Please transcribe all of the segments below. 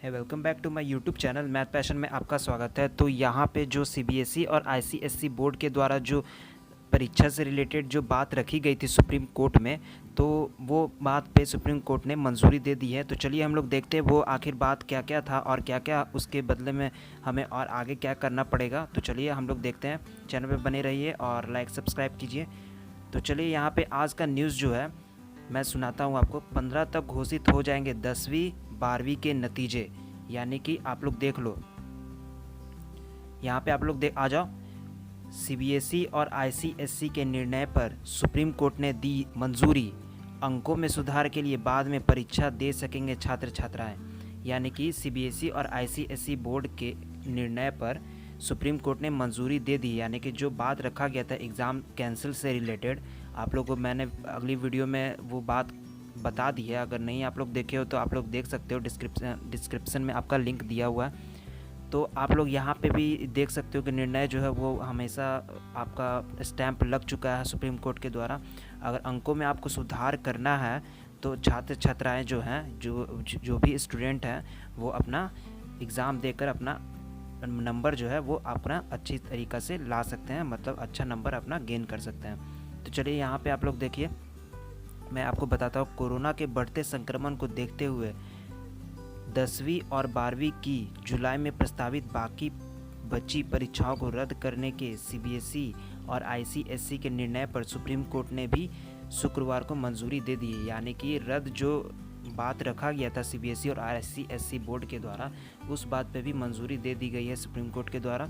है welcome back to my YouTube channel math passion में आपका स्वागत है। तो यहाँ पे जो सीबीएसई और आईसीएसई बोर्ड के द्वारा जो परीक्षा से रिलेटेड जो बात रखी गई थी सुप्रीम कोर्ट में, तो वो बात पे सुप्रीम कोर्ट ने मंजूरी दे दी है। तो चलिए हम लोग देखते हैं वो आखिर बात क्या क्या था और क्या क्या उसके बदले में हमें और आगे क्या करना पड़ेगा। तो चलिए हम लोग देखते हैं, चैनल पे बने रहिए और लाइक सब्सक्राइब कीजिए। तो चलिए यहाँ पे आज का न्यूज़ जो है मैं सुनाता हूँ आपको। 15 तक घोषित हो जाएंगे 10वीं 12वीं के नतीजे, यानी कि आप लोग देख लो, यहाँ पे आप लोग देख आ जाओ। सीबीएसई और आईसीएसई के निर्णय पर सुप्रीम कोर्ट ने दी मंजूरी। अंकों में सुधार के लिए बाद में परीक्षा दे सकेंगे छात्र छात्राएं। यानी कि सीबीएसई और आईसीएसई बोर्ड के निर्णय पर सुप्रीम कोर्ट ने मंजूरी दे दी। यानी कि जो बात रखा गया था एग्ज़ाम कैंसिल से रिलेटेड, आप लोगों को मैंने अगली वीडियो में वो बात बता दी है। अगर नहीं आप लोग देखे हो तो आप लोग देख सकते हो, डिस्क्रिप्शन में आपका लिंक दिया हुआ है। तो आप लोग यहाँ पे भी देख सकते हो कि निर्णय जो है वो हमेशा आपका स्टैंप लग चुका है सुप्रीम कोर्ट के द्वारा। अगर अंकों में आपको सुधार करना है तो छात्र छात्राएं जो हैं, जो भी स्टूडेंट हैं, वो अपना एग्ज़ाम देकर अपना नंबर जो है वो अपना अच्छी तरीक़ा से ला सकते हैं, मतलब अच्छा नंबर अपना गेन कर सकते हैं। तो चलिए यहाँ पे आप लोग देखिए, मैं आपको बताता हूँ। कोरोना के बढ़ते संक्रमण को देखते हुए 10वीं और 12वीं की जुलाई में प्रस्तावित बाकी बची परीक्षाओं को रद्द करने के सीबीएसई और आईसीएसई के निर्णय पर सुप्रीम कोर्ट ने भी शुक्रवार को मंजूरी दे दी है। यानी कि रद्द जो बात रखा गया था सीबीएसई और आईसीएसई बोर्ड के द्वारा, उस बात पे भी मंजूरी दे दी गई है सुप्रीम कोर्ट के द्वारा।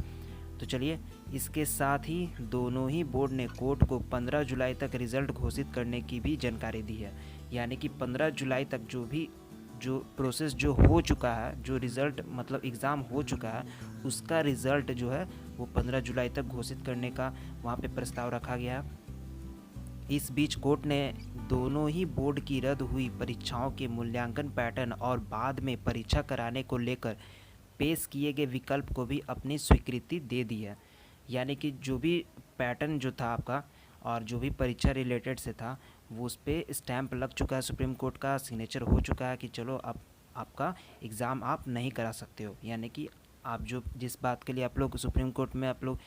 तो चलिए, इसके साथ ही दोनों ही बोर्ड ने कोर्ट को 15 जुलाई तक रिज़ल्ट घोषित करने की भी जानकारी दी है। यानी कि 15 जुलाई तक जो प्रोसेस जो हो चुका है, जो रिज़ल्ट मतलब एग्ज़ाम हो चुका है, उसका रिज़ल्ट जो है वो 15 जुलाई तक घोषित करने का वहाँ पे प्रस्ताव रखा गया है। इस बीच कोर्ट ने दोनों ही बोर्ड की रद्द हुई परीक्षाओं के मूल्यांकन पैटर्न और बाद में परीक्षा कराने को लेकर पेश किए गए विकल्प को भी अपनी स्वीकृति दे दी है। यानी कि जो भी पैटर्न जो था आपका और जो भी परीक्षा रिलेटेड से था, वो उस पर स्टैंप लग चुका है, सुप्रीम कोर्ट का सिग्नेचर हो चुका है कि चलो अब आपका एग्ज़ाम आप नहीं करा सकते हो। यानी कि आप जो जिस बात के लिए आप लोग सुप्रीम कोर्ट में आप लोग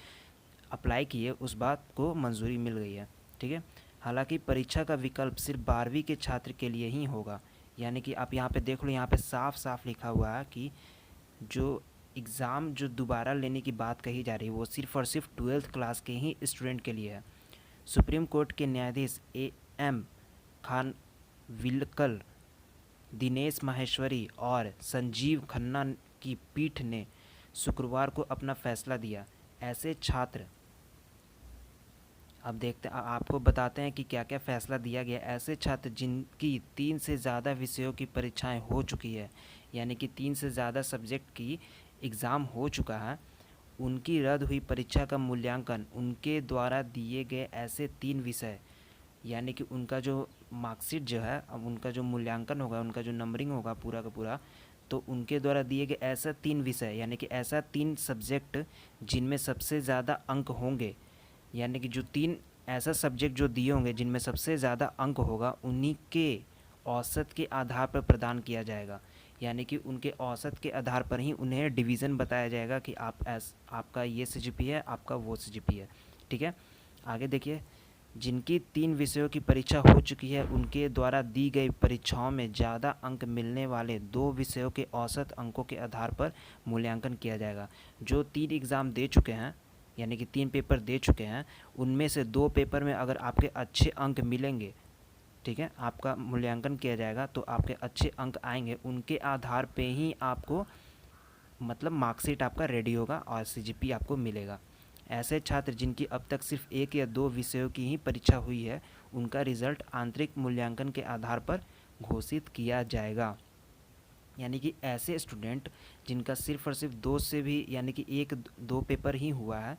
अप्लाई किए, उस बात को मंजूरी मिल गई है। ठीक है। हालांकि परीक्षा का विकल्प सिर्फ 12वीं के छात्र के लिए ही होगा। यानी कि आप यहाँ पे देख लो, यहाँ पे साफ साफ लिखा हुआ है कि जो एग्ज़ाम जो दोबारा लेने की बात कही जा रही है वो सिर्फ़ और सिर्फ 12th क्लास के ही स्टूडेंट के लिए है। सुप्रीम कोर्ट के न्यायाधीश एम खानविलकर, दिनेश माहेश्वरी और संजीव खन्ना की पीठ ने शुक्रवार को अपना फैसला दिया। ऐसे छात्र, अब देखते आपको बताते हैं कि क्या क्या फ़ैसला दिया गया। ऐसे छात्र जिनकी 3 से ज़्यादा विषयों की परीक्षाएं हो चुकी है, यानी कि 3 से ज़्यादा सब्जेक्ट की एग्ज़ाम हो चुका है, उनकी रद्द हुई परीक्षा का मूल्यांकन उनके द्वारा दिए गए ऐसे 3 विषय, यानी कि उनका जो मार्कशीट जो है, अब उनका जो मूल्यांकन होगा, उनका जो नंबरिंग होगा पूरा का पूरा, तो उनके द्वारा दिए गए ऐसा 3 विषय, यानी कि ऐसा 3 सब्जेक्ट जिनमें सबसे ज़्यादा अंक होंगे, यानी कि जो 3 ऐसा सब्जेक्ट जो दिए होंगे जिनमें सबसे ज़्यादा अंक होगा, उन्हीं के औसत के आधार पर प्रदान किया जाएगा। यानी कि उनके औसत के आधार पर ही उन्हें डिवीज़न बताया जाएगा कि आपका ये सीजीपी है, आपका वो सीजीपी है। ठीक है। आगे देखिए, जिनकी 3 विषयों की परीक्षा हो चुकी है, उनके द्वारा दी गई परीक्षाओं में ज़्यादा अंक मिलने वाले 2 विषयों के औसत अंकों के आधार पर मूल्यांकन किया जाएगा। जो 3 एग्ज़ाम दे चुके हैं, यानी कि 3 पेपर दे चुके हैं, उनमें से 2 पेपर में अगर आपके अच्छे अंक मिलेंगे, ठीक है, आपका मूल्यांकन किया जाएगा तो आपके अच्छे अंक आएंगे, उनके आधार पे ही आपको मतलब मार्कशीट आपका रेडी होगा और सीजीपी आपको मिलेगा। ऐसे छात्र जिनकी अब तक सिर्फ 1 या 2 विषयों की ही परीक्षा हुई है, उनका रिज़ल्ट आंतरिक मूल्यांकन के आधार पर घोषित किया जाएगा। यानी कि ऐसे स्टूडेंट जिनका सिर्फ और सिर्फ 2 से भी, यानी कि 1-2 पेपर ही हुआ है,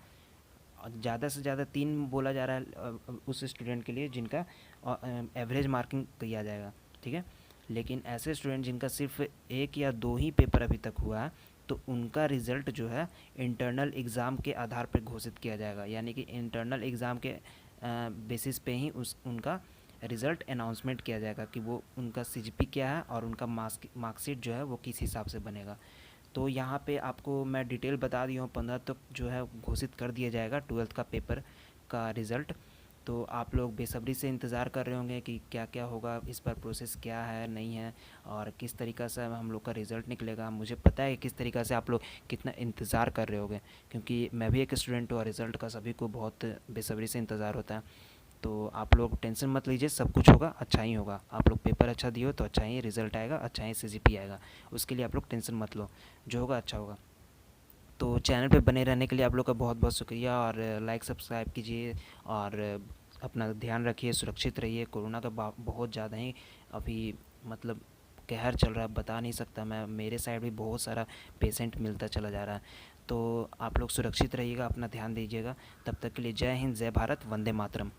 ज़्यादा से ज़्यादा 3 बोला जा रहा है उस स्टूडेंट के लिए जिनका एवरेज मार्किंग किया जाएगा। ठीक है। लेकिन ऐसे स्टूडेंट जिनका सिर्फ 1 या 2 ही पेपर अभी तक हुआ है, तो उनका रिज़ल्ट जो है इंटरनल एग्ज़ाम के आधार पर घोषित किया जाएगा। यानी कि इंटरनल एग्ज़ाम के बेसिस पे ही उनका रिज़ल्ट अनाउंसमेंट किया जाएगा कि वो उनका सीजीपी क्या है और उनका मार्कशीट जो है वो किस हिसाब से बनेगा। तो यहाँ पे आपको मैं डिटेल बता दिया हूँ, 15 तक जो है घोषित कर दिया जाएगा 12th का पेपर का रिज़ल्ट। तो आप लोग बेसब्री से इंतज़ार कर रहे होंगे कि क्या क्या होगा, इस पर प्रोसेस क्या है नहीं है, और किस तरीक़ा से हम लोग का रिज़ल्ट निकलेगा। मुझे पता है किस तरीक़ा से आप लोग कितना इंतज़ार कर रहे होंगे, क्योंकि मैं भी एक स्टूडेंट हूँ और रिज़ल्ट का सभी को बहुत बेसब्री से इंतज़ार होता है। तो आप लोग टेंशन मत लीजिए, सब कुछ होगा, अच्छा ही होगा। आप लोग पेपर अच्छा दिए हो तो अच्छा ही रिज़ल्ट आएगा, अच्छा ही सीजीपी आएगा, उसके लिए आप लोग टेंशन मत लो, जो होगा अच्छा होगा। तो चैनल पे बने रहने के लिए आप लोग का बहुत बहुत शुक्रिया, और लाइक सब्सक्राइब कीजिए, और अपना ध्यान रखिए, सुरक्षित रहिए। कोरोना का बहुत ज़्यादा ही अभी मतलब कहर चल रहा है, बता नहीं सकता मैं। मेरे साइड भी बहुत सारा पेशेंट मिलता चला जा रहा है। तो आप लोग सुरक्षित रहिएगा, अपना ध्यान दीजिएगा। तब तक के लिए जय हिंद, जय भारत, वंदे मातरम।